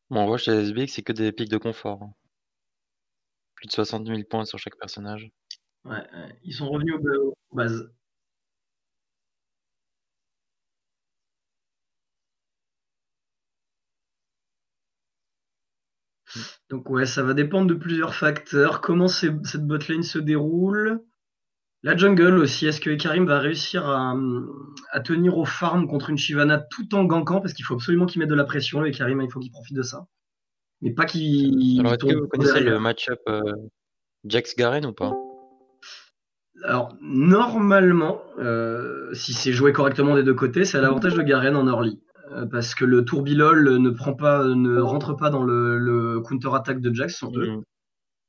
Bon, on voit chez SB que c'est que des pics de confort, hein. Plus de 60 000 points sur chaque personnage. Ouais, ils sont revenus aux bases. Donc ouais, ça va dépendre de plusieurs facteurs. Comment cette botlane se déroule. La jungle aussi, est-ce que Ekarim va réussir à tenir au farm contre une Shyvana tout en gankant? Parce qu'il faut absolument qu'il mette de la pression, le Ekarim, il faut qu'il profite de ça. Mais pas Alors, qu'il est-ce que tombe vous connaissez derrière. le match-up Jax-Garen ou pas? Alors, normalement, si c'est joué correctement des deux côtés, c'est à l'avantage de Garen en early. Parce que le Tourbilol ne rentre pas dans le counter-attack de Jax, son E.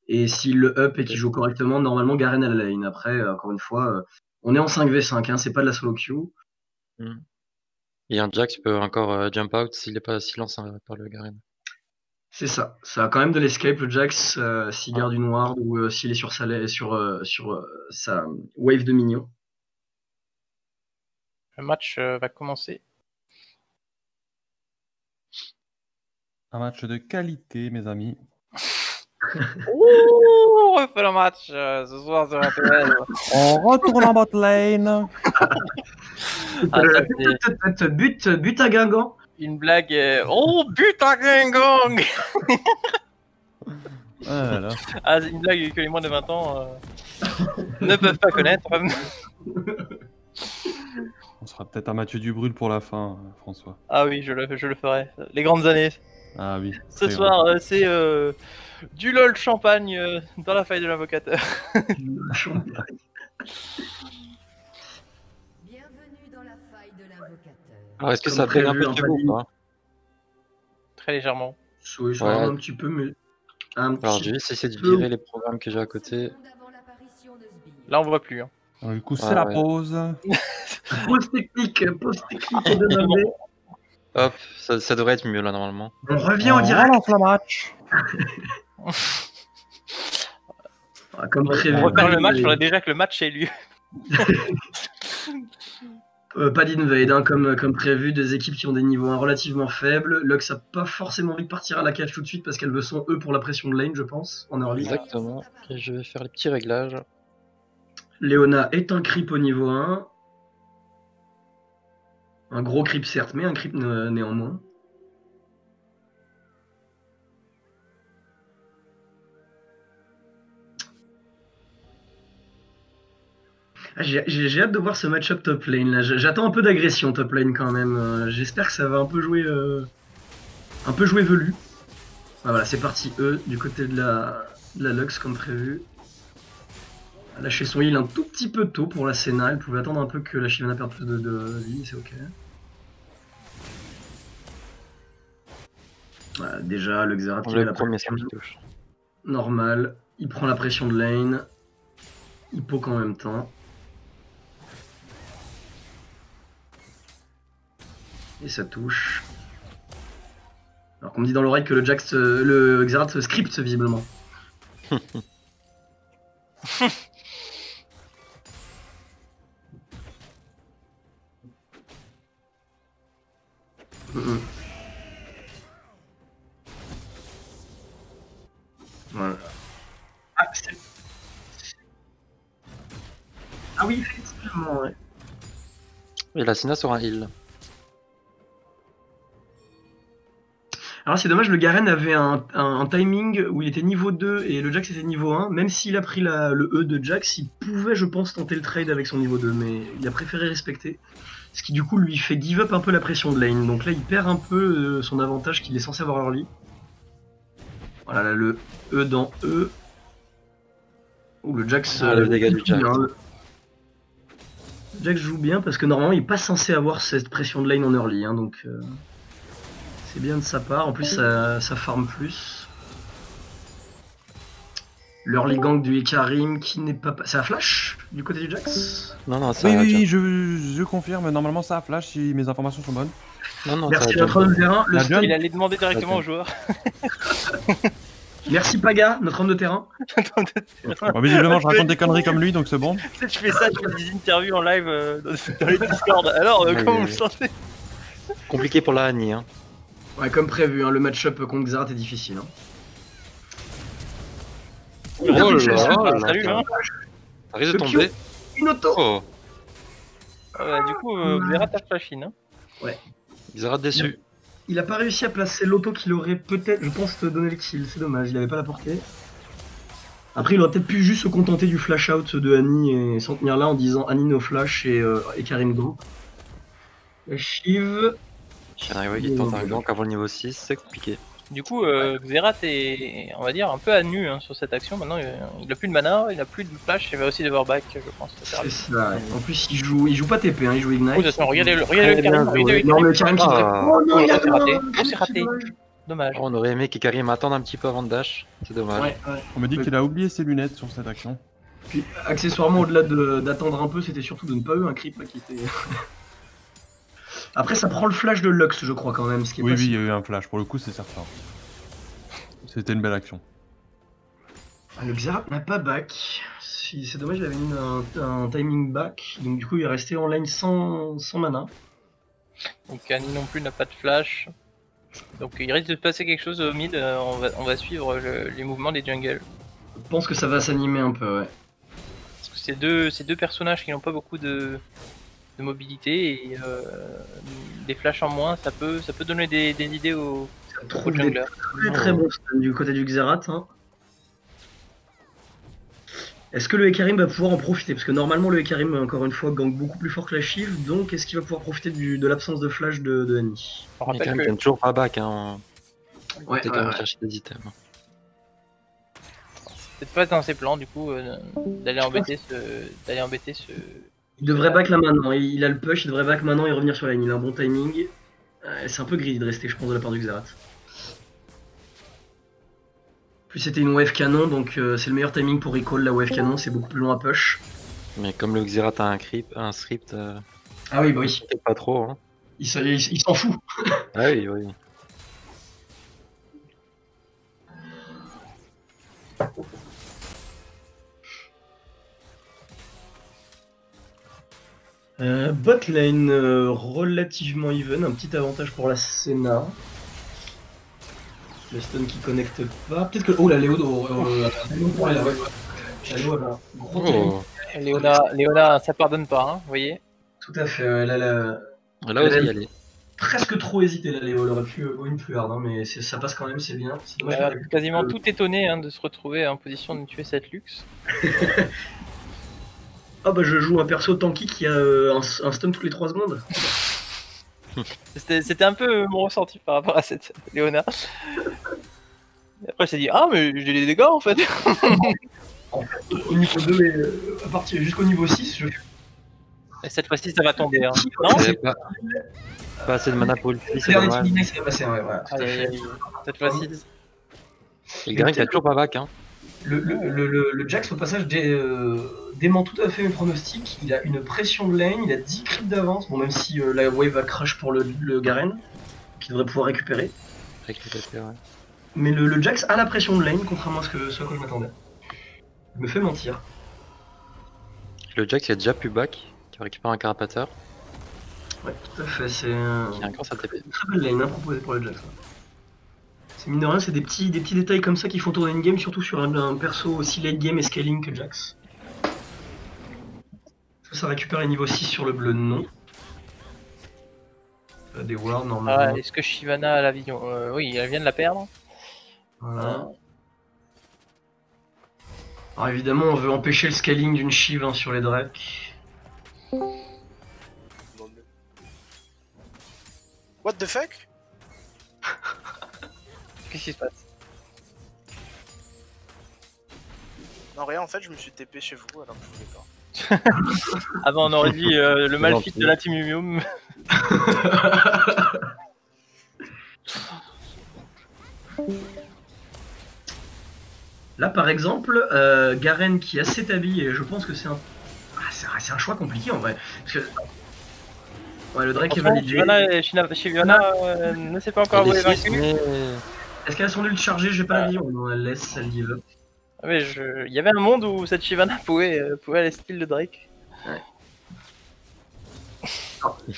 Et s'il le up et qu'il joue correctement, normalement Garen à la lane. Après, encore une fois, on est en 5v5, hein, c'est pas de la solo queue. Et un Jax peut encore jump out s'il n'est pas silence par le Garen. C'est ça. Ça a quand même de l'escape, le Jax, s'il garde une ward ou s'il est sur sa wave de minion. Le match va commencer. Un match de qualité, mes amis. Ouh, on refait le match ce soir sur RTL. On retourne en bot lane. But à Guingamp. Une blague. Oh, but à Guingamp. Ah, une blague que les moins de 20 ans ne peuvent pas connaître. On sera peut-être un Mathieu Dubrul pour la fin, François. Ah oui, je le ferai. Les grandes années. Ah oui. Ce soir, c'est du LOL champagne dans la faille de l'invocateur. Bienvenue dans la faille de l'invocateur. Alors, est-ce que ça bug un peu chez vous ou pas? Très légèrement. Oui, genre un petit peu, mais... Alors, je vais essayer de virer les programmes que j'ai à côté. Là, on voit plus. Hein. Alors, du coup, c'est la pause. Pause technique est demandée. Hop, ça devrait être mieux là normalement. On revient en direct. On relance le match. Comme prévu. On repère le match, il faudrait déjà que le match ait lieu. Pas d'invade, hein, comme prévu, des équipes qui ont des niveaux relativement faibles. Lux a pas forcément envie de partir à la cage tout de suite parce qu'elle veut son E pour la pression de lane, je pense, en early. Exactement. Et je vais faire les petits réglages. Léona est un creep au niveau 1. Un gros creep certes, mais un creep néanmoins. J'ai hâte de voir ce match-up top lane là. J'attends un peu d'agression top lane quand même. J'espère que ça va un peu jouer velu. Ah, voilà, c'est parti E du côté de la Lux comme prévu. Elle a lâché son heal un tout petit peu tôt pour la Senna. Elle pouvait attendre un peu que la Shyvana perde plus de vie, c'est ok. Voilà, déjà le Xerath qui met la pression. Normal. Il prend la pression de lane. Il poke en même temps. Et ça touche. Alors qu'on me dit dans l'oreille que le Xerath script visiblement. Voilà. Ah oui, effectivement, ouais. Et la Sina sur un heal. Alors c'est dommage, le Garen avait un timing où il était niveau 2 et le Jax était niveau 1. Même s'il a pris le E de Jax, il pouvait, je pense, tenter le trade avec son niveau 2, mais il a préféré respecter. Ce qui du coup lui fait give up un peu la pression de lane. Donc là il perd un peu son avantage qu'il est censé avoir early. Voilà, là, le E dans E. Ouh, le Jax... le dégât du Jax. Le Jax joue bien parce que normalement il n'est pas censé avoir cette pression de lane en early. Hein, donc c'est bien de sa part. En plus ça farm plus. L'early gank du Ekarim qui n'est pas... C'est un flash du côté du Jax? Non, ça oui, je confirme. Normalement ça a flash si mes informations sont bonnes. Non, merci à notre terrain. Il allait demander directement aux joueurs. Merci Paga, notre homme de terrain. Bon, visiblement, je raconte des conneries comme lui, donc c'est bon. Je fais ça, je fais des interviews en live dans les Discord. Alors, comment vous le sentez? Compliqué pour la Annie. Hein. Ouais, comme prévu, hein, le match-up contre Xerath est difficile. Hein. Oh là là, Salut, hein. ça risque de Le tomber. Une auto. Oh, Du coup, Xerath a flashine. Hein. Xerath déçu. Il a pas réussi à placer l'auto qu'il aurait peut-être, je pense, donné le kill. C'est dommage, il avait pas la portée. Après, il aurait peut-être pu juste se contenter du flash out de Annie et s'en tenir là en disant Annie no flash et Karim go. Shiv. Shinariwa qui tente un gank avant le niveau 6, c'est compliqué. Du coup, Xerath est, on va dire, un peu à nu hein, sur cette action. Maintenant, il a plus de mana, il a plus de flash, il va aussi devoir back, je pense. C'est ça, ouais. En plus, il joue pas TP, hein, il joue Ignite. Oh, attention, regardez le Karim. Regardez Non, le Karim qui Ah. traite. Oh non, il a c'est raté. un Oh, c'est raté. Dommage. Oh, on aurait aimé que Karim attende un petit peu avant de dash, c'est dommage. Ouais, ouais. On me dit qu'il a oublié ses lunettes sur cette action. Puis, accessoirement, au-delà d'attendre un peu, c'était surtout de ne pas eu un creep là, qui était. Après, ça prend le flash de Lux, je crois, quand même. Ce qui est Oui, pas oui, il si- y a eu un flash, pour le coup, c'est certain. C'était une belle action. Ah, le Xerath n'a pas back. C'est dommage, il avait mis un timing back. Donc, du coup, il est resté en lane sans mana. Donc Annie non plus n'a pas de flash. Donc il risque de se passer quelque chose au mid. On va suivre les mouvements des jungles. Je pense que ça va s'animer un peu, ouais. Parce que ces deux personnages qui n'ont pas beaucoup de mobilité et des flashs en moins, ça peut donner des idées aux Trouve des junglers. très bon stun du côté du Xerath. Hein. Est-ce que le Hecarim va pouvoir en profiter? Parce que normalement, le Hecarim, encore une fois, gank beaucoup plus fort que la Shiv. Donc, est-ce qu'il va pouvoir profiter de l'absence de flash de Annie? On Mais rappelle Karim que gagne toujours pas back, hein. Ouais, T'es quand même chercher des items. c'est pas dans ses plans du coup d'aller embêter ce. il devrait back là maintenant. Il a le push, il devrait back maintenant et revenir sur la ligne. Il a un bon timing. C'est un peu greedy de rester, je pense, de la part du Xerath. Plus c'était une wave canon, donc c'est le meilleur timing pour recall la wave canon. C'est beaucoup plus long à push. Mais comme le Xerath a un script, Ah oui, bah oui. peut-être pas trop. Hein. Il s'en fout. Ah oui, oui. Bot lane relativement even, un petit avantage pour la Senna. Le stun qui connecte pas. Peut-être que. Oh la Léo. Ouais, là, ouais. La Léo, elle a un gros timing. Oh. Léona, ça pardonne pas, hein, vous voyez. Tout à fait, ouais, elle a Là aussi, y aller. presque trop hésité la Léo. Elle aurait pu go in plus hard, hein, mais ça passe quand même, c'est bien. C'est dommage Elle a qu'elle ait pu- quasiment tout étonné hein, de se retrouver en position de tuer cette luxe. Ah bah je joue un perso tanky qui a un stun tous les 3 secondes. C'était un peu mon ressenti par rapport à cette Léona. Et après, j'ai dit ah mais j'ai des dégâts en fait. Au niveau 2 et à partir jusqu'au niveau 6, je Et cette fois-ci, ça va tomber. Hein. Non J'avais pas assez de mana pour le c'est dernier dommage. timing, c'est passé, ouais, voilà. Aïe, aïe, aïe. Cette fois-ci. Et le Garin qui a toujours pas back, hein. Le Jax au passage dément tout à fait mes pronostics. Il a une pression de lane, il a 10 creeps d'avance. Bon, même si la wave va crash pour le Garen, qui devrait pouvoir récupérer. Récupérer, ouais. Mais le Jax a la pression de lane, contrairement à ce à quoi je m'attendais. Il me fait mentir. Le Jax il a déjà pu back, qui récupère un carapateur, Ouais, tout à fait. C'est qui a encore sa TP. une très belle lane hein, proposée pour le Jax. Ouais. C'est mine de rien, c'est des petits détails comme ça qui font tourner une game, surtout sur un perso aussi late game et scaling que Jax. Ça récupère les niveaux 6 sur le bleu, non. Des wards normalement. Ah, est-ce que Shyvana a la vision Oui, elle vient de la perdre. Voilà. Alors évidemment, on veut empêcher le scaling d'une Shiv hein, sur les Drakes. What the fuck? Qu'est-ce qui se passe? Non, rien, en fait, je me suis TP chez vous alors que je voulais pas. Avant, on aurait dit le malfit gentil. de la Team Yumium. Là par exemple, Garen qui a cet habit, et je pense que c'est un... Ah, c'est un choix compliqué en vrai. Parce que... Ouais, le Drake est validé. Shyvana ne s'est pas encore avoué vaincu. Est-ce qu'elle a son ult chargé? J'ai pas la vision. Non, elle laisse, elle give up. Ah ouais, il y avait un monde où cette Shyvana pouvait aller style de Drake. Le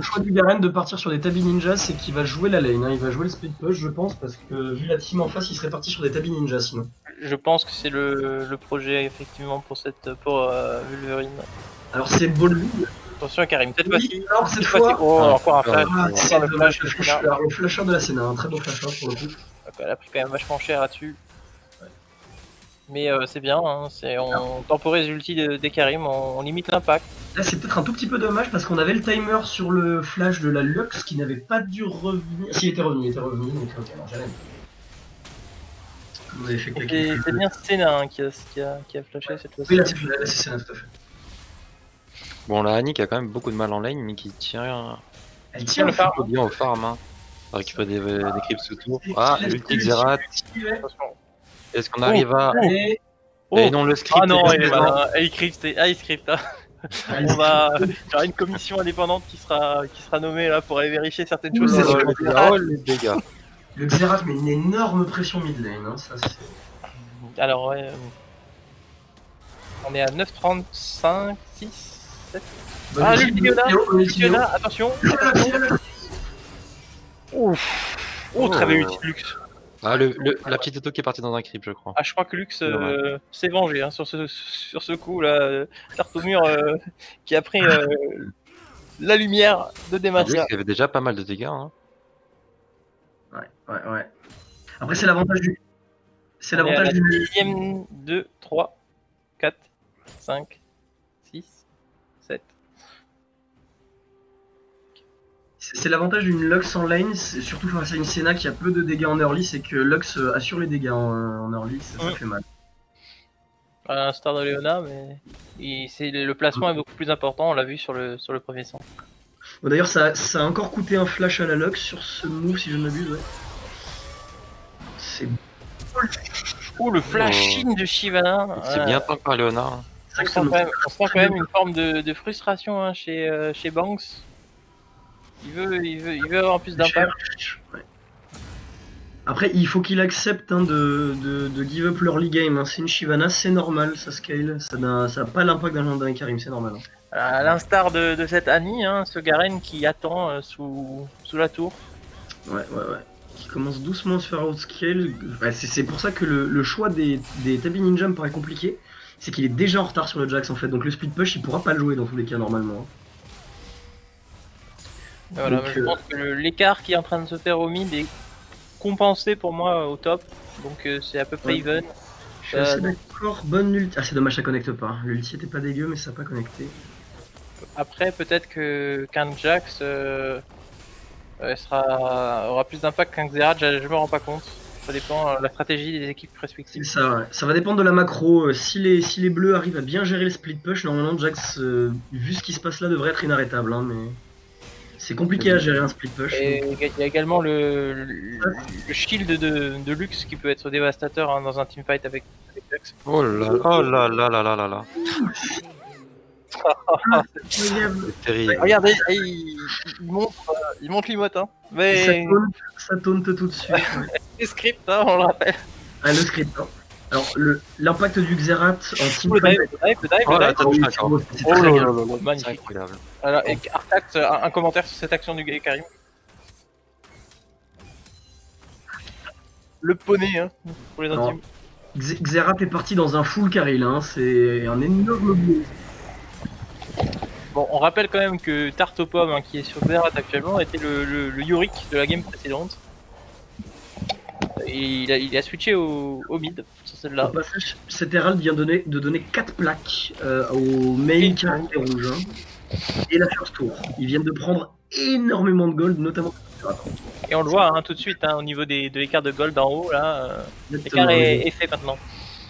choix du Garen de partir sur des Tabi Ninjas, c'est qu'il va jouer la lane. Hein. Il va jouer le split push, je pense, parce que vu la team en face, il serait parti sur des Tabi Ninjas sinon. Je pense que c'est le projet effectivement pour Wolverine. Alors c'est Bolly. Attention Karim, peut-être pas si. Alors cette fois, Oh, encore un flash. ah, Encore c'est le dommage, flash. le flasher de la Senna, un très beau flasher pour le coup. Elle a pris quand même vachement cher là-dessus. Mais c'est bien, hein, on temporise l'ulti des Karim, on limite l'impact. Là c'est peut-être un tout petit peu dommage parce qu'on avait le timer sur le flash de la Lux qui n'avait pas dû revenir. S'il était revenu, donc ok, alors j'arrête. On avait fait quelques... C'est bien Senna hein, qui a flashé cette fois-ci. Oui là c'est Senna tout à fait. Bon, la Annie qui a quand même beaucoup de mal en lane, mais qui tient Elle tient le phare. bien au farm. Hein. On récupère des creeps autour. Ah, l'ulti Xerath. Attention. Est-ce qu'on arrive à. Oh. Et non, le script. Ah non, est il script, il script. Hein. On va faire une commission indépendante qui sera nommée là pour aller vérifier certaines choses. Oh, les dégâts. Le Xerath met une énorme pression mid lane, hein, ça c'est... Alors ouais, on est à 9,35, 6, 7... Ah, l'ulti attention. Ouf. Oh, très belle ulti de Lux. Ah, la petite auto qui est partie dans un creep, je crois. Ah, je crois que Lux s'est vengé hein, sur ce coup là. Tarte au mur qui a pris la lumière de Demacia. Il y avait déjà pas mal de dégâts. Hein. Ouais. Après, c'est l'avantage du. C'est l'avantage du. 10ème, 2, 3, 4, 5, 6, 7. C'est l'avantage d'une Lux en lane, surtout face à une Senna qui a peu de dégâts en early, c'est que Lux assure les dégâts en early, ça fait mal. À l'instar de Leona, mais le placement est beaucoup plus important, on l'a vu sur le premier sang. Bon, d'ailleurs, ça a encore coûté un flash à la Lux sur ce move, si je ne m'abuse. Ouais. C'est. Oh, le flashing de Shyvana. C'est bien tant par Léonard. On sent quand même une forme de frustration hein, chez Banks. Il veut avoir plus d'impact. Ouais. Après, il faut qu'il accepte hein, de give up l'early game. Hein. C'est une Shyvana, c'est normal, ça scale. Ça n'a pas l'impact d'un Karim, c'est normal. Hein. À l'instar de cette Annie, hein, ce Garen qui attend sous la tour. Ouais. Qui commence doucement à se faire outscale. Ouais, c'est pour ça que le choix des Tabi Ninja me paraît compliqué. C'est qu'il est déjà en retard sur le Jax en fait. Donc le split push, il pourra pas le jouer dans tous les cas normalement. Hein. Voilà, donc, je pense que l'écart qui est en train de se faire au mid est compensé pour moi au top. Donc c'est à peu près even. Je suis assez d'accord, bonne ulti. Ah, c'est dommage, ça connecte pas. L'ulti était pas dégueu, mais ça n'a pas connecté. Après, peut-être qu'un Jax aura plus d'impact qu'un Xerath, je me rends pas compte. Ça dépend de la stratégie des équipes respectives. C'est ça, ouais. Ça va dépendre de la macro. Si les bleus arrivent à bien gérer le split push, normalement Jax, vu ce qui se passe là, devrait être inarrêtable. Hein, mais c'est compliqué à gérer un split push. Et il y a également le shield de Lux qui peut être dévastateur hein, dans un teamfight avec Jax. Oh là. C'est terrible. Regardez, il monte l'imote, hein. Mais ça taunte tout de suite. Ouais. le script, hein, on le rappelle. Ah, le script. Hein. Alors, l'impact du Xerath en team le dive. C'est très bien. Magnifique. Alors, et Artax, un commentaire sur cette action du Karim. Le poney, hein, pour les intimes. Xerath est parti dans un full carry là, hein. C'est un énorme bleu. Bon, on rappelle quand même que Tartopom, hein, qui est sur Xerath actuellement, était le Yorick de la game précédente. Et il a switché au mid sur celle-là. Au passage, cet Herald vient de donner 4 plaques au main carry rouge. Hein, et la first tour. Ils viennent de prendre énormément de gold, notamment. Et on le voit hein, tout de suite hein, au niveau de l'écart de gold en haut, là. L'écart est fait maintenant.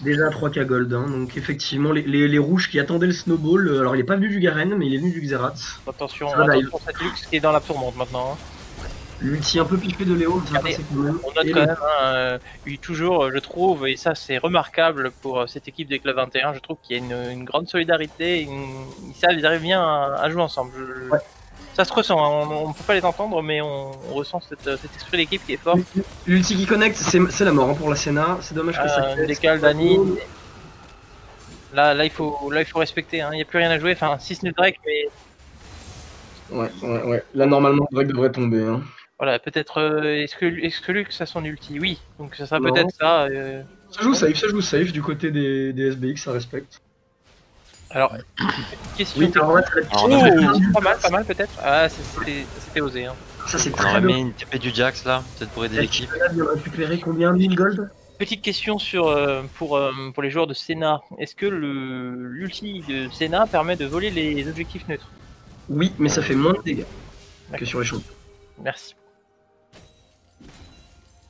Déjà 3k gold, hein, donc effectivement les rouges qui attendaient le snowball, alors il est pas venu du Garen mais il est venu du Xerath. Attention pour cette Lux qui est dans la tourmente maintenant. Hein. L'ulti un peu piqué de Léo, ça passe quand même. On note quand même, hein, toujours je trouve, et ça c'est remarquable pour cette équipe des clubs 21, je trouve qu'il y a une grande solidarité, ils arrivent bien à jouer ensemble. Ouais. Ça se ressent, hein, on peut pas les entendre, mais on ressent cet esprit d'équipe qui est fort. L'ulti qui connecte, c'est la mort hein, pour la Senna. C'est dommage que ça Décale Dani. Là, il faut respecter, hein. Il n'y a plus rien à jouer. Enfin, si ce n'est le Drake, mais. Ouais. Là, normalement, le Drake devrait tomber. Hein. Voilà, peut-être. Est-ce que Lux a son ulti? Oui, donc ça sera Non. peut-être ça. Ça joue safe du côté des SBX, ça respecte. Alors, question. Oui, alors là, Pas mal peut-être. Ah, c'était osé. Hein. Ça, c'est On très aurait mis bien. une TP du Jax là, peut-être pour aider l'équipe. Là, il va récupérer combien 1000 gold? Petite question pour les joueurs de Senna. Est-ce que l'ulti de Senna permet de voler les objectifs neutres? Oui, mais ça fait moins de dégâts que sur les champions. Merci.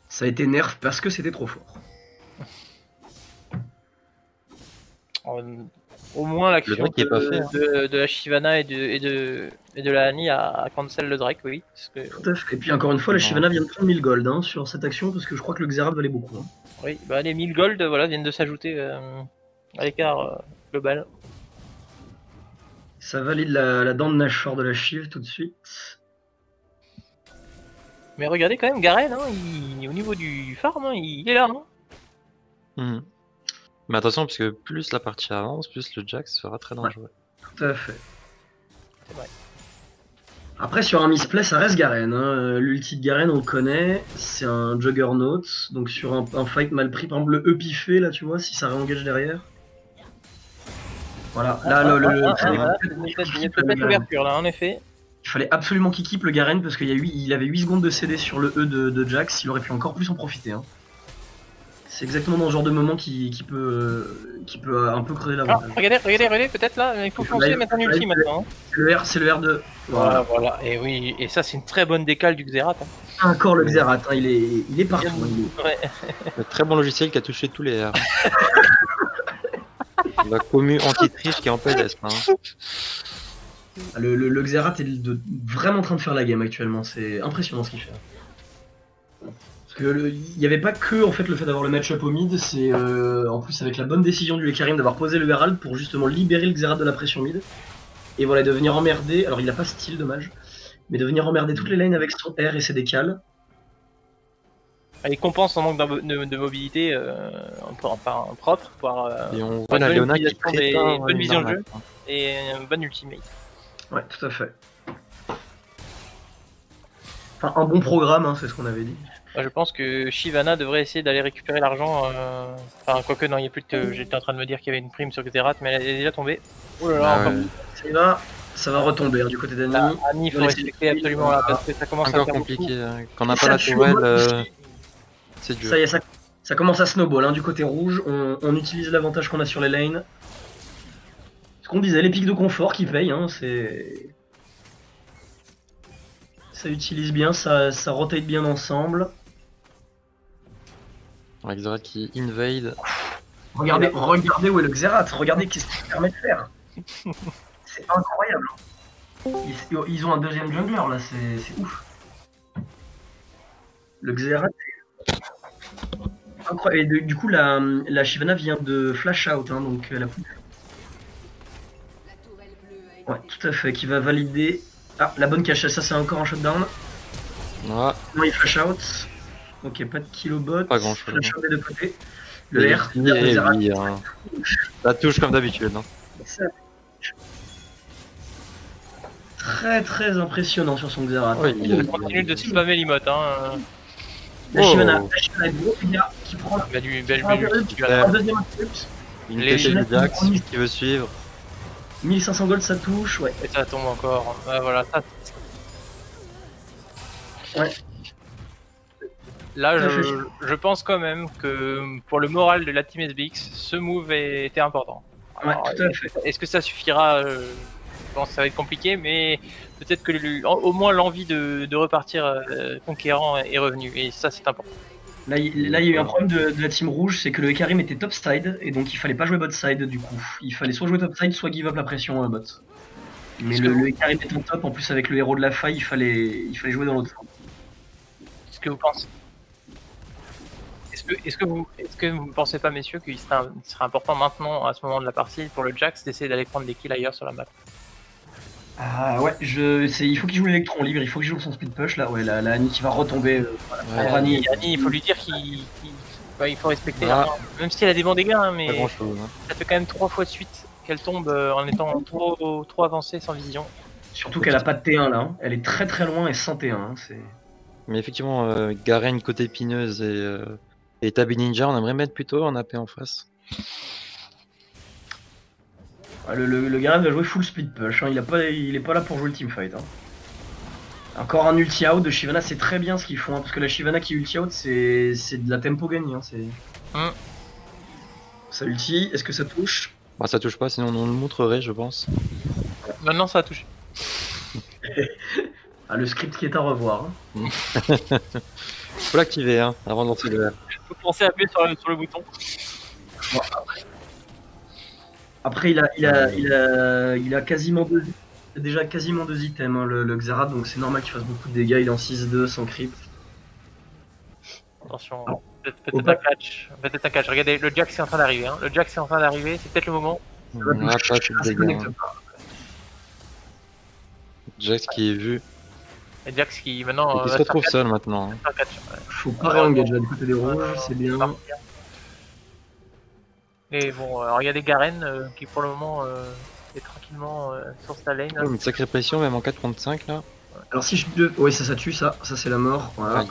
Ça a été nerf parce que c'était trop fort. Au moins l'action Drake qui est pas fait, hein. de la Shyvana et de la Annie à cancel le Drake, oui. Parce que, Tout à fait. Et puis encore une fois, la Shyvana vient de prendre 1000 gold hein, sur cette action parce que je crois que le Xerath valait beaucoup. Hein. oui, bah les 1000 gold voilà, viennent de s'ajouter à l'écart global. Ça valide la dent de Nashor de la Shiv tout de suite. Mais regardez quand même Garen, hein, au niveau du farm, hein, il est là. Hein. Mhm. Mais attention, parce que plus la partie avance, plus le Jax sera très dangereux. Tout à fait. C'est vrai. Après, sur un misplay, ça reste Garen. Hein. L'ulti de Garen, on le connaît. C'est un Juggernaut. Donc, sur un fight mal pris, par exemple, le E piffé, là, tu vois, si ça réengage derrière. Voilà. Là, il y a peut-être l'ouverture, là, en effet. Il fallait absolument qu'il keep le Garen parce qu'il avait 8 secondes de CD sur le E de Jax. Il aurait pu encore plus en profiter. Hein. C'est exactement dans ce genre de moment qui peut un peu creuser l'avantage. Regardez, peut-être là, il faut foncer et mettre un ulti maintenant. Hein. C'est le R2. Voilà. Et oui, et ça c'est une très bonne décale du Xerath. Hein. Encore le Xerath, hein. il est partout. Ouais. Un très bon logiciel qui a touché tous les R. La commu anti-triche qui est en PLS. Hein. Le Xerath est vraiment en train de faire la game actuellement. C'est impressionnant ce qu'il fait. Il n'y avait pas que en fait, le fait d'avoir le match-up au mid, c'est en plus avec la bonne décision du Hecarim d'avoir posé le Herald pour justement libérer le Xerath de la pression mid. Et voilà, de venir emmerder, alors il a pas style, dommage, mais de venir emmerder toutes les lanes avec son R et ses décales. Il compense son manque de mobilité propre, et on voit la Leona qui prépare bonne vision de jeu et une bonne ultimate. Ouais, tout à fait. Enfin, un bon programme, hein, c'est ce qu'on avait dit. Je pense que Shyvana devrait essayer d'aller récupérer l'argent. Enfin, quoique, non, il n'y a plus de. J'étais en train de me dire qu'il y avait une prime sur Xerath, mais elle est déjà tombée. Oh là là, encore. Ça va retomber hein, du côté d'Annie. Annie, il faut respecter absolument là, parce que ça commence encore à faire compliqué. Quand on n'a pas la tourelle, c'est dur. Ça y est, ça commence à snowball hein, du côté rouge. On utilise l'avantage qu'on a sur les lanes. Ce qu'on disait, les pics de confort qui payent, hein, c'est. Ça utilise bien, ça rotate bien ensemble. Xerath qui invade. Regardez où est le Xerath, regardez qu'est-ce qu'il permet de faire. C'est incroyable. Ils ont un deuxième jungler là, c'est ouf. Le Xerath, c'est incroyable. Et du coup, la Shyvana vient de flash out, hein, donc la pousse. Ouais, tout à fait, qui va valider. Ah, la bonne cachette, ça c'est encore un shutdown. Ouais. Non, il flash out. Ok, pas de kilobot. Pas grand chose. Flash out des deux côtés. Le R. Oui, hein. Ça touche comme d'habitude. Hein. Très très impressionnant sur son Xerath. Oui, Il continue de spammer l'emote. Hein. La Shyvana est gros dégâts qui prend Il y a du un deuxième ult. Une TP du Jax qui veut suivre. 1500 gold ça touche, ouais. Et ça tombe encore. Voilà, ça. Ouais. Là, je pense quand même que pour le moral de la team SBX, ce move était important. Alors, ouais, tout à fait. Est-ce que ça suffira Je pense que ça va être compliqué, mais peut-être que au moins l'envie de repartir conquérant est revenue, et ça c'est important. Là, il y a eu un problème de la team rouge, c'est que le Hecarim était top side, et donc il fallait pas jouer bot side du coup. Il fallait soit jouer top side, soit give up la pression bot. Mais le Hecarim étant top, en plus avec le héros de la faille, il fallait jouer dans l'autre sens. Est-ce que vous pensez Est-ce que vous ne pensez pas, messieurs, qu'il serait important maintenant, à ce moment de la partie, pour le Jax, d'essayer d'aller prendre des kills ailleurs sur la map? Ah ouais, il faut qu'il joue l'électron libre, il faut qu'il joue son speed push là, ouais, la Annie qui va retomber. Annie, il faut lui dire il faut respecter, hein. Même si elle a des bons dégâts, hein, mais Pas grand chose. Hein. ça fait quand même 3 fois de suite qu'elle tombe en étant trop avancée sans vision. Surtout qu'elle a pas de T1 là, hein. Elle est très très loin et sans T1. Hein. Mais effectivement, Garen côté épineuse et Tabi Ninja, on aimerait mettre plutôt en AP en face. Le Garen va jouer full speed push, hein. Il est pas là pour jouer le teamfight. Hein. Encore un ulti out de Shyvana, c'est très bien ce qu'ils font, hein, parce que la Shyvana qui ulti out, c'est de la tempo gagnée. Hein, Ça ulti, est-ce que ça touche? Bah ça touche pas, sinon on le montrerait je pense. Maintenant ça a touché. Ah, le script qui est à revoir. Hein. Faut l'activer hein, avant de lancer le R. Faut penser à appuyer sur le bouton. Bon, après il a quasiment déjà quasiment 2 items, hein, le Xerath, donc c'est normal qu'il fasse beaucoup de dégâts. Il est en 6-2 sans creep. Attention, peut-être un catch. Regardez, le Jax est en train d'arriver. Hein. Le Jax est en train d'arriver, c'est peut-être le moment. Jax qui est vu. Et Jax qui maintenant. Il se retrouve seul maintenant. Hein. Faut pas re-engage là du côté des rouges, c'est bien. Et bon, alors il y a des Garen qui pour le moment est tranquillement sur sa lane. Une sacrée pression même en 4 contre 5 là. Alors si je devais... Oui ça tue ça c'est la mort. Voilà.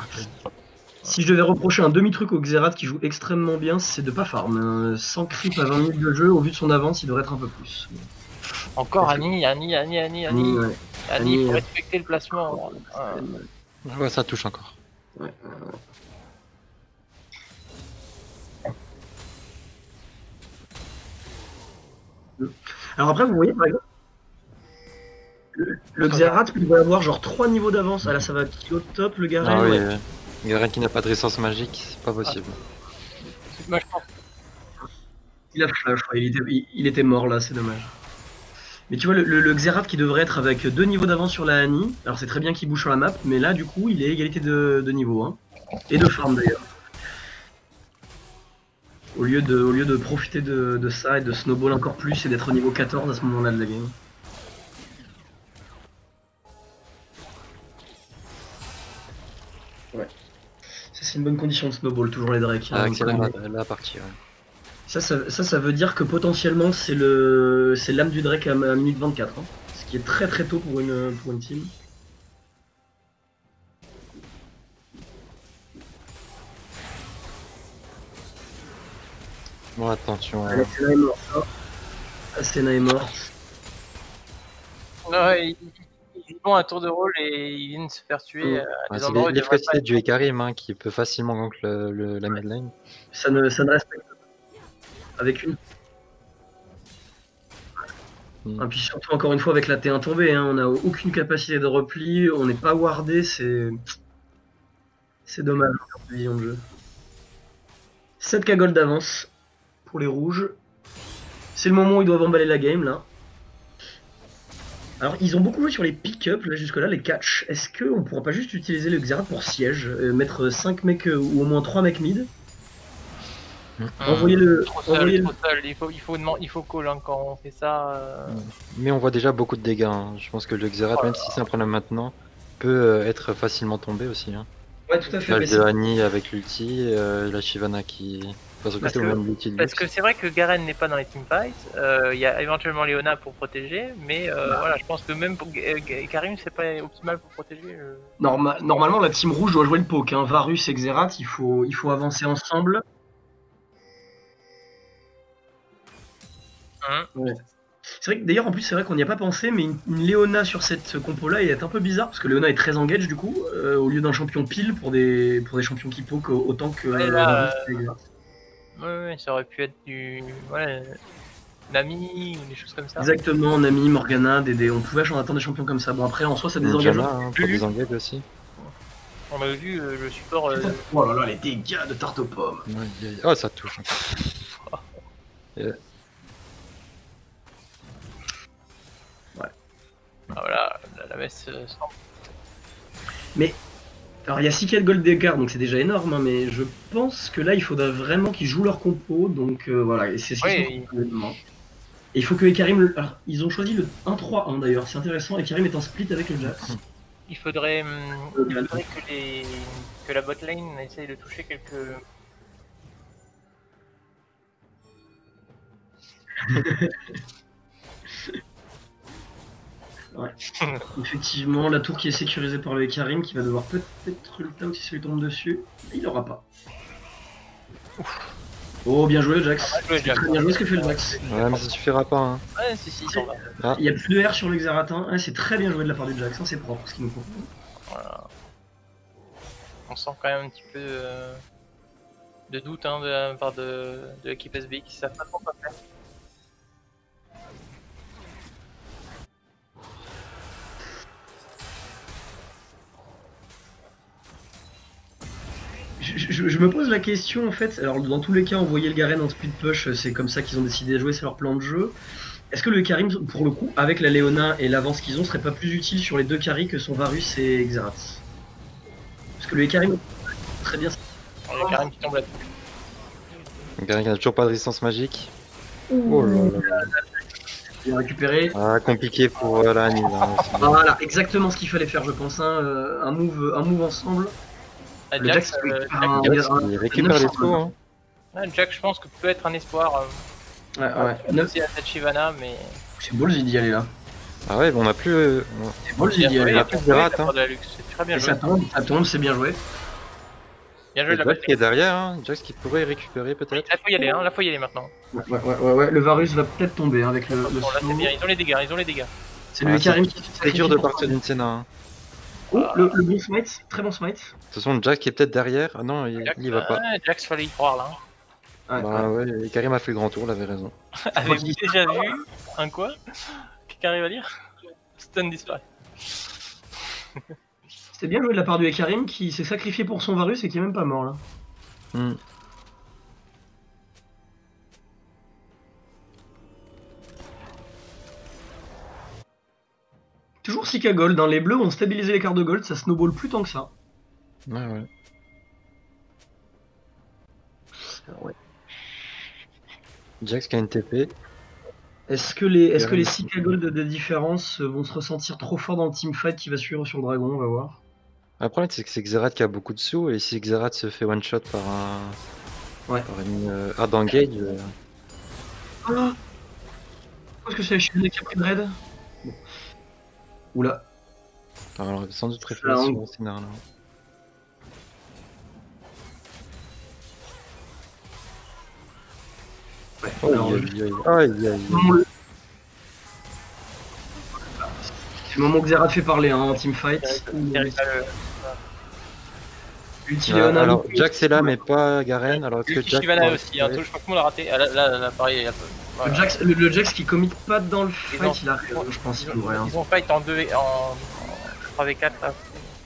Si je devais reprocher un demi-truc au Xerath qui joue extrêmement bien, c'est de pas farm. Sans creep à 20 minutes de jeu, au vu de son avance, il devrait être un peu plus. Encore Annie, Ouais. Annie, faut respecter le placement. Ouais, ça touche encore. Ouais. Alors après, vous voyez par exemple, le Xerath il va avoir genre 3 niveaux d'avance. Ah là, ça va kilo top, le Garen. Ah oui, ouais. Garen qui n'a pas de résistance magique, c'est pas possible. Moi, je pense. Il a flash, ouais, il était mort là, c'est dommage. Mais tu vois, le Xerath qui devrait être avec 2 niveaux d'avance sur la Annie, alors c'est très bien qu'il bouge sur la map, mais là du coup il est égalité de niveau. Hein. Et de farm d'ailleurs. Au lieu de profiter de ça et de snowball encore plus et d'être au niveau 14 à ce moment-là de la game. Ouais. Ça c'est une bonne condition de snowball, toujours les Drake. Ah, excellent, la partie, ouais. Ça veut dire que potentiellement c'est l'âme du Drake à minute 24, hein. Ce qui est très très tôt pour une team. Bon attention. Asena est morte. Hein. Asena est morte. Non, ils font un tour de rôle et ils viennent se faire tuer. Ouais, c'est l'efficacité du Ekarim hein, qui peut facilement gank la mid lane. Ça ne respecte pas. Avec une. Et puis surtout encore une fois avec la T1 tombée, hein, on n'a aucune capacité de repli, on n'est pas wardé, c'est dommage en vision de jeu. 7k gold d'avance pour les rouges. C'est le moment où ils doivent emballer la game là. Alors ils ont beaucoup joué sur les pick-up là jusque là, les catch. Est-ce qu'on pourra pas juste utiliser le Xerath pour siège, mettre 5 mecs ou au moins 3 mecs mid? Envoyez-le. Trop seul. Il faut call hein, quand on fait ça. Mais on voit déjà beaucoup de dégâts. Hein. Je pense que le Xerath, même si c'est un problème maintenant, peut être facilement tombé aussi. Hein. Ouais, tout à fait. La Annie avec l'ulti, la Shyvana qui. Parce que c'est vrai que Garen n'est pas dans les teamfights. Il y a éventuellement Leona pour protéger, mais voilà, je pense que même pour Karim, c'est pas optimal pour protéger. Normalement, la team rouge doit jouer le poke. Hein. Varus et Xerath, il faut avancer ensemble. Ouais. C'est vrai que d'ailleurs en plus c'est vrai qu'on n'y a pas pensé, mais une Leona sur cette compo là est un peu bizarre parce que Leona est très engage du coup au lieu d'un champion pile pour des champions qui poke autant que ouais, ça aurait pu être du Nami ou des choses comme ça. Exactement, Nami, Morgana, on pouvait attendre des champions comme ça. Bon après en soi ça désengage hein, pour des engages aussi. On a vu le support. Oh là là les dégâts de tarte aux pommes. Oh ça touche. Ah, voilà, la messe Mais, alors il y a 6 gold d'écart, donc c'est déjà énorme, hein, mais je pense que là il faudra vraiment qu'ils jouent leur compo, donc voilà, et c'est ce qu'ils Et il faut que Ekarim... Alors, ils ont choisi le 1-3-1 d'ailleurs, c'est intéressant. Ekarim est en split avec le Jax. Il faudrait que la botlane essaye de toucher quelques... Ouais. Effectivement, la tour qui est sécurisée par le Ekarim qui va devoir peut-être ult out si ça lui tombe dessus. Il l'aura pas. Oh, bien joué le Jax. Bien joué, Jax. Très bien joué ce que fait le Jax. Ouais, mais ça suffira pas. Hein. Ouais, si, il s'en va. Ah. Il y a plus de R sur le Xeratin. Ouais, c'est très bien joué de la part du Jax, hein, c'est propre ce qu'il nous faut. Voilà. On sent quand même un petit peu de doute hein, de la part de l'équipe SB qui savent pas trop quoi faire. Je me pose la question en fait, alors dans tous les cas envoyer le Garen en split push, c'est comme ça qu'ils ont décidé de jouer, c'est leur plan de jeu. Est-ce que le Karim, pour le coup, avec la Léona et l'avance qu'ils ont, serait pas plus utile sur les deux carries que son Varus et Xerath? Parce que le Karim, très bien. Le Karim qui tombe là-dessus. Garen qui n'a toujours pas de résistance magique. Oh là là. Bien récupéré. Ah, compliqué pour la Annie. Voilà, exactement ce qu'il fallait faire, je pense. Hein. Un move ensemble. Le Jax, il récupère les sauts. Hein. Jack, je pense que peut être un espoir. Ouais. Aussi à cette Shyvana, mais. C'est ballsy d'y aller là. Ah ouais, mais on a plus. C'est ballsy d'y aller on a là. plus de rate. Hein. C'est très bien Et joué. ça tombe, c'est bien joué. Bien joué de la Jax qui est derrière, hein. Jax qui pourrait récupérer peut-être. Là, faut y aller, hein. Là, faut y aller maintenant. Ouais. Le Varus va peut-être tomber hein, avec le Bon, là, c'est slow. bien. Ils ont les dégâts. C'est le Karim qui C'est dur de partir d'une scène. Hein. Oh, le bon smite, très bon smite. De toute façon, Jax qui est peut-être derrière. Ah non, il y va pas. Jax, fallait y croire là. Bah ouais, Karim a fait le grand tour, il avait raison. Avez-vous déjà vu un quoi? Quelqu'un arrive à lire? Stun disparaît. C'était bien joué de la part du Ekarim qui s'est sacrifié pour son Varus et qui est même pas mort là. Toujours 6k gold, hein. Les bleus ont stabilisé les cartes de gold, ça snowball plus tant que ça. Ouais. Jax qui a une TP. Est-ce que les 6k gold de différence vont se ressentir trop fort dans le teamfight qui va suivre sur le dragon? On va voir. Le problème c'est que c'est Xerath qui a beaucoup de sous et si Xerath se fait one shot par un. Ouais. Par une hard engage. Ah, est-ce que c'est la Shyvana qui a pris de raid? Bon. Oula. Alors sans doute préféré sur le scénario. Ouais, Aïe. C'est le moment que Xerath fait parler hein, en teamfight. Alors Jax est là mais pas Garen. Alors est-ce que Jax. Shyvana aussi, hein, je crois que tout le monde l'a raté. Ah, là, pareil. Voilà. Le Jax qui commit pas dans le fight, il a raison, je pense qu'il pourrait. Hein. Ils ont fight en 3v4 là.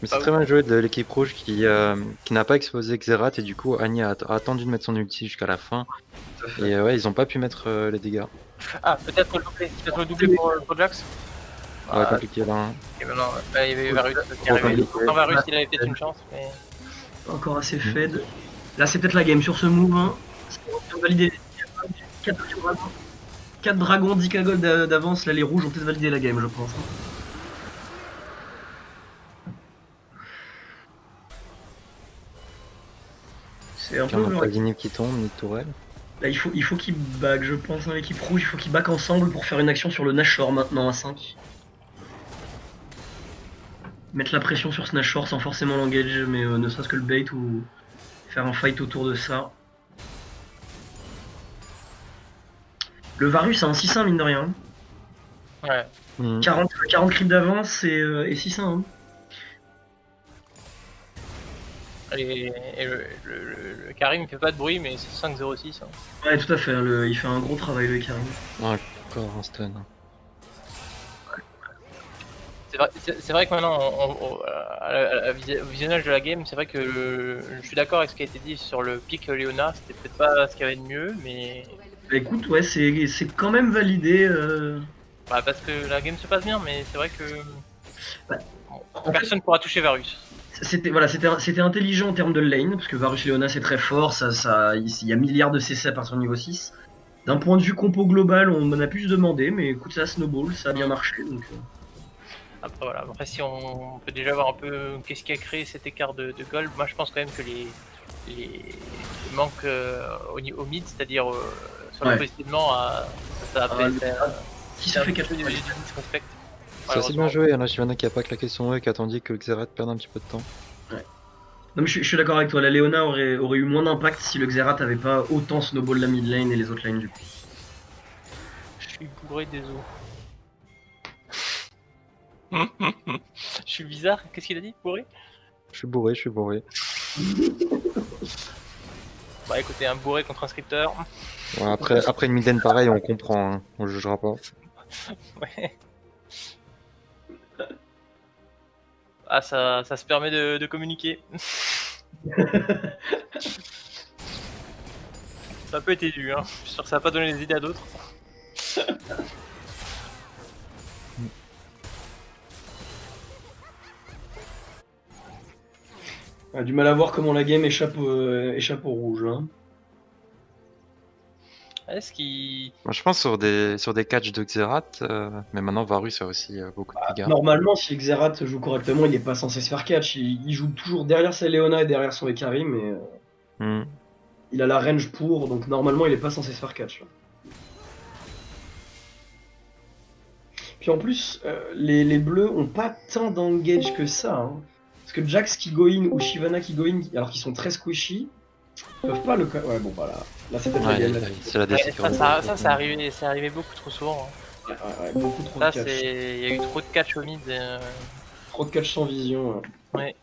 Mais c'est très bien joué de l'équipe rouge qui n'a pas exposé Xerath et du coup Annie a attendu de mettre son ulti jusqu'à la fin. Et ouais, ils ont pas pu mettre les dégâts. Ah, peut-être le doublé pour Jax. Ouais, compliqué là. Hein. Et maintenant, il y avait Varus qui arrivait. Sans Varus, il avait peut-être une chance, mais. Pas encore assez fed. Là, c'est peut-être la game sur ce move. Hein. On va valider 4 dragons, 10k gold d'avance. Là, les rouges ont peut-être validé la game, je pense. C'est un peu. On a pas Guinée qui tombe, ni Tourelle. Là, il faut qu'ils back, je pense, dans l'équipe rouge. Il faut qu'ils back ensemble pour faire une action sur le Nashor maintenant à 5. Mettre la pression sur ce Nashor sans forcément l'engage, mais ne serait-ce que le bait ou faire un fight autour de ça. Le Varus a un 6-1 mine de rien. Ouais. 40 creeps d'avance et 6-1. Hein. Et le Karim fait pas de bruit, mais c'est 5-0-6. Hein. Ouais, tout à fait, il fait un gros travail le Karim. Encore un stun. C'est vrai que maintenant, au visionnage de la game, c'est vrai que je suis d'accord avec ce qui a été dit sur le pic Léona, c'était peut-être pas ce qu'il y avait de mieux, mais. Bah écoute, ouais, c'est quand même validé. Bah, parce que la game se passe bien, mais c'est vrai que. Bah, bon, personne ne pourra toucher Varus. C'était intelligent en termes de lane, parce que Varus Léona c'est très fort, il y a milliards de CC à partir du niveau 6. D'un point de vue compo global, on en a pu se demander, mais écoute, ça snowball, ça a bien marché. Donc, Après, voilà. Après, si on peut déjà voir un peu qu'est-ce qui a créé cet écart de gold, moi je pense quand même que les manques au mid, c'est-à-dire sur le positionnement, ça a fait qui se fait 4 du disrespect. C'est assez bien joué, hein, la Shyvana qui a pas claqué son E, qui attendit que le Xerath perde un petit peu de temps. Non, mais je suis d'accord avec toi, la Leona aurait eu moins d'impact si le Xerath avait pas autant snowball la mid lane et les autres lanes du coup. Je suis bourré des os. Je suis bizarre, qu'est-ce qu'il a dit, bourré? Je suis bourré, je suis bourré. Bah écoutez, un bourré contre un scripteur. Ouais, après une mid-lane pareille, on comprend, hein. On jugera pas. Ouais. Ah, ça se permet de communiquer. Ça a peu été dû, hein. Je suis sûr que ça va pas donné des idées à d'autres. On a du mal à voir comment la game échappe au rouge. Hein. Est-ce qu'il... Moi, je pense sur des catchs de Xerath, mais maintenant Varus a aussi beaucoup de dégâts. Normalement, si Xerath joue correctement, il n'est pas censé se faire catch. Il joue toujours derrière sa Leona et derrière son Ekari, mais il a la range pour, donc normalement, il n'est pas censé se faire catch. Là. Puis en plus, les bleus ont pas tant d'engage que ça. Hein. Parce que Jax qui go in ou Shyvana qui go in, alors qu'ils sont très squishy, peuvent pas le... Ouais, bon, bah là c'était la game. C'est la décision. Ça, c'est arrivé beaucoup trop souvent. Hein. Ouais, beaucoup trop là, de catch. Il y a eu trop de catch au mid. Trop de catch sans vision. Ouais.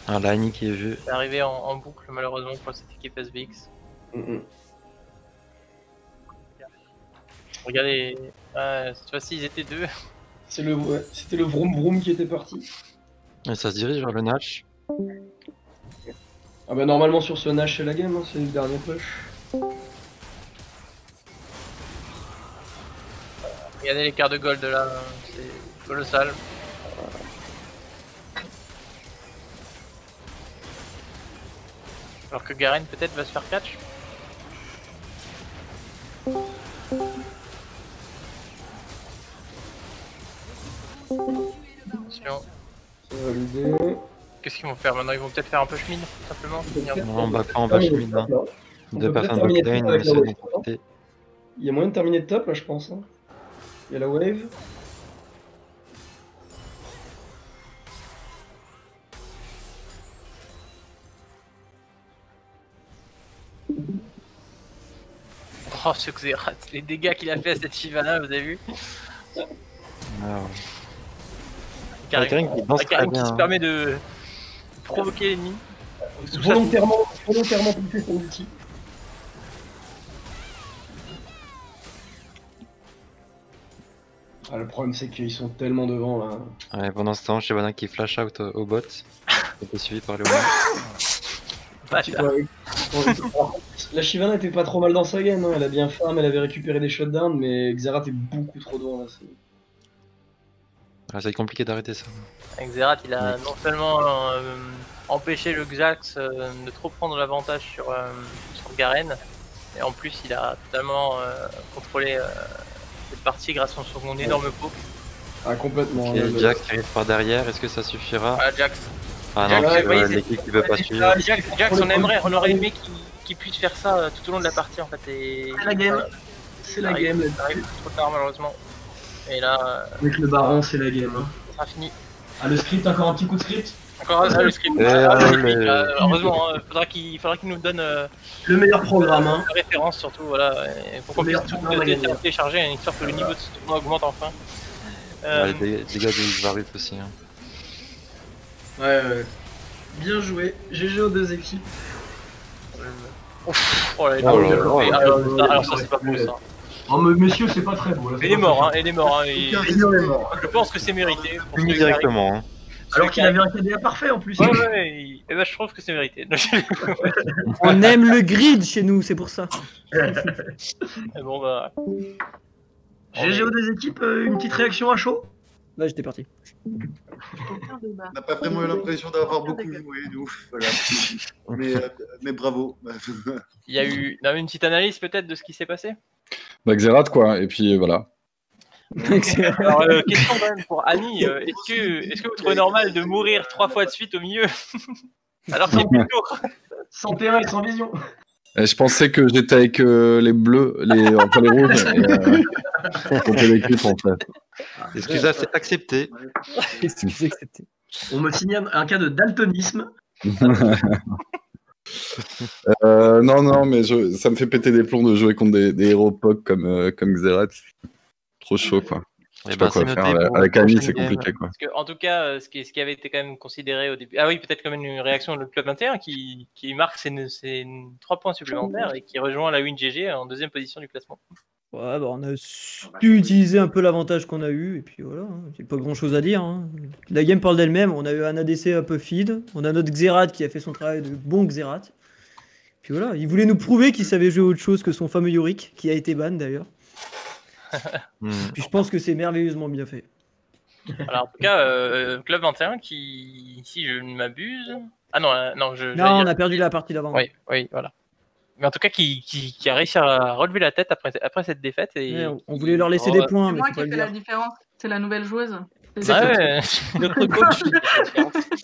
Un Lani qui est vu. C'est arrivé en boucle, malheureusement, pour cette équipe SVX. Regardez, cette fois-ci, ils étaient deux. C'était le vroom vroom qui était parti. Et ça se dirige vers le Nash. Ah bah normalement sur ce Nash c'est la game, hein, c'est le dernier push. Regardez l'écart de gold là, c'est colossal. Alors que Garen peut-être va se faire catch. Attention. Qu'est-ce qu'ils vont faire maintenant? Ils vont peut-être faire un push mid, simplement. Non, on va pas en push mid. Hein. Deux personnes bot lane, on essaie d'en profiter. Il y a moyen de terminer de top là, je pense. Hein. Il y a la wave. Oh, ce Xerath, les dégâts qu'il a fait à cette Shyvana, vous avez vu? Karim qui se permet de provoquer l'ennemi. Volontairement pousser son ulti. Ah, le problème c'est qu'ils sont tellement devant là. Ouais, pendant ce temps, Shyvana qui flash out au bot. C'était suivi par Léona. La Shyvana était pas trop mal dans sa game, hein. Elle a bien farm, elle avait récupéré des shutdowns, mais Xerath est beaucoup trop devant là. Ah, ça va être compliqué d'arrêter ça. Xerath, il a non seulement empêché le Xax de trop prendre l'avantage sur Garen, et en plus il a totalement contrôlé cette partie grâce à son énorme poke. Ah, complètement. Okay, Jax qui arrive par derrière, est-ce que ça suffira? Ah, Jax. Ah non, l'équipe qui veut pas suivre. Jax, on aurait aimé qu'il puisse faire ça tout au long de la partie en fait. C'est la game. C'est la game. Ça arrive trop tard malheureusement. Et là. Avec le baron, c'est la game. Hein. Ça sera fini. Ah, le script, encore un petit coup de script. Encore le script. Heureusement, faudra qu'il nous donne le meilleur programme. Hein. Référence surtout, voilà. Pour qu'on puisse tout télécharger, histoire que le niveau de ce tournoi augmente enfin. Les dégâts de Varus aussi. Hein. Ouais. Bien joué. GG aux deux équipes. Alors ça c'est pas beau ça. Oh mais messieurs c'est pas très beau là. Il est mort hein, il est mort. Je pense que c'est mérité. Directement. Hein. Alors qu'il avait un KDA parfait en plus. Ouais, et ben je trouve que c'est mérité. On aime le grid chez nous, c'est pour ça. Bon bah... GG aux deux équipes, une petite réaction à chaud? Là, j'étais parti. Aucun débat. On n'a pas vraiment eu l'impression d'avoir beaucoup joué, nous. Voilà. Mais bravo. Il y a eu une petite analyse peut-être de ce qui s'est passé. Bah, Xerath, quoi. Et puis voilà. Alors, question quand même pour Annie. Est-ce que vous trouvez normal de mourir 3 fois de suite au milieu alors qu'il est plus tôt? Sans terrain et sans vision. Et je pensais que j'étais avec les bleus, enfin les rouges. Contre l'équipe, en fait. Excusez, c'est accepté. Excusez, accepté. On me signale un cas de daltonisme. Non, mais ça me fait péter des plombs de jouer contre des héros POC comme Xerath. Trop chaud, quoi. Je sais pas quoi faire. Avec Annie, c'est compliqué, quoi. Parce que, en tout cas, ce qui avait été quand même considéré au début. Ah oui, peut-être quand même une réaction de Club 21 qui marque ses 3 points supplémentaires et qui rejoint la WinGG en 2e position du classement. Ouais, bah, on a su utiliser un peu l'avantage qu'on a eu, et puis voilà, hein. J'ai pas grand chose à dire. Hein. La game parle d'elle-même, on a eu un ADC un peu feed, on a notre Xerath qui a fait son travail de bon Xerath. Puis voilà, il voulait nous prouver qu'il savait jouer autre chose que son fameux Yorick, qui a été ban d'ailleurs. Puis je pense que c'est merveilleusement bien fait. Alors, en tout cas, Club 21 qui, si je ne m'abuse. Ah non, non, on a perdu la partie d'avant. Oui, voilà. Mais en tout cas, qui a réussi à relever la tête après cette défaite. Et on voulait leur laisser des points, mais c'est moi faut qui pas ai le fait dire. la différence. C'est la nouvelle joueuse. Notre coach.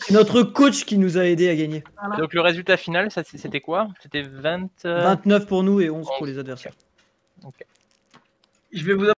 Notre coach qui nous a aidé à gagner. Voilà. Donc le résultat final, c'était quoi? C'était 29 pour nous et 11 pour les adversaires. Okay. Je vais vous